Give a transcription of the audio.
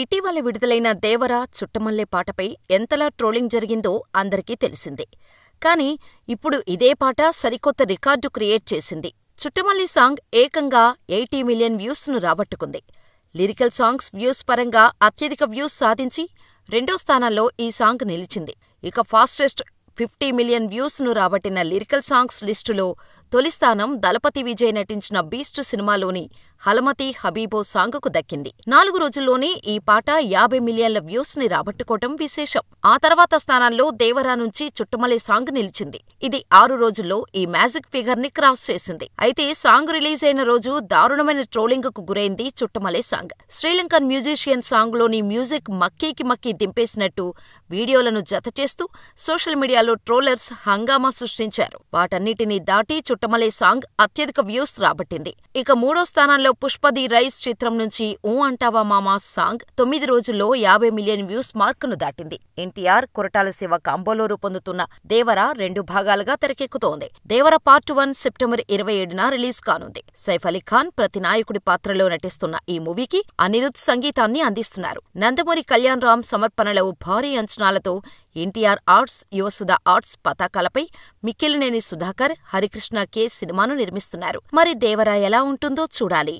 ఇటీవల విడుదలైన దేవర చుట్టమల్లె పాటపై ఎంతలా ట్రోలింగ్ జరిగిందో అందరికీ తెలిసిందే. కానీ ఇప్పుడు ఇదే పాట సరికొత్త రికార్డు క్రియేట్ చేసింది. చుట్టమల్లె సాంగ్ ఏకంగా 80 మిలియన్ వ్యూస్ను రాబట్టుకుంది. లిరికల్ సాంగ్స్ వ్యూస్ పరంగా అత్యధిక వ్యూస్ సాధించి రెండో స్థానంలో ఈ సాంగ్ నిలిచింది. ఇక ఫాస్టెస్ట్ 50 మిలియన్ వ్యూస్ను రాబట్టిన లిరికల్ సాంగ్స్ లిస్టులో తొలి స్థానం దళపతి విజయ్ నటించిన బీస్ట్ సినిమాలోని హలమతి హబీబో సాంగుకు దక్కింది. 4 రోజుల్లోనే ఈ పాట 50 మిలియన్ల వ్యూస్ ని రాబట్టుకోవటం విశేషం. ఆ తర్వాత స్థానంలో దేవరా నుంచి చుట్టమల్లె సాంగ్ నిలిచింది. ఇది 6 రోజుల్లో ఈ మ్యాజిక్ ఫిగర్ ని క్రాస్ చేసింది. అయితే సాంగ్ రిలీజ్ అయిన రోజు దారుణమైన ట్రోలింగ్ కు గురైంది Chuttamalle song. Sri Lankan musician song లోని మ్యూజిక్ మక్కీకి మక్కీ దింపేసినట్టు వీడియోలను జతచేస్తూ సోషల్ మీడియాలో ట్రోలర్స్ హంగామా సృష్టించారు. వాటన్నిటినీ దాటి చుట్టమల్లె సాంగ్ అత్యధిక వ్యూస్ రాబట్టింది. ఇక 3వ స్థానంలో పుష్ప ది రైస్ చిత్రం నుంచి ఊ అంటావా మామా సాంగ్ 9 రోజుల్లో 50 మిలియన్ వ్యూస్ మార్కును దాటింది. ఎన్టీఆర్, కొరటాల శివ కాంబోలో రూపొందుతున్న దేవర 2 భాగాలుగా తెరకెక్కుతోంది. దేవర పార్ట్ 1 సెప్టెంబర్ 27న రిలీజ్ కానుంది. సైఫ్ అలీ ఖాన్ ప్రతినాయకుడి పాత్రలో నటిస్తున్న ఈ మూవీకి అనిరుద్ సంగీతాన్ని అందిస్తున్నారు. నందమూరి కళ్యాణ్ రామ్ సమర్పణలో భారీ అంచనాలతో ఎన్టీఆర్ ఆర్ట్స్, యువసుధ ఆర్ట్స్ పతాకాలపై మిక్కిలినేని సుధాకర్, హరికృష్ణ కె సినిమాను నిర్మిస్తున్నారు. మరి దేవర ఎలా ఉంటుందో చూడాలి.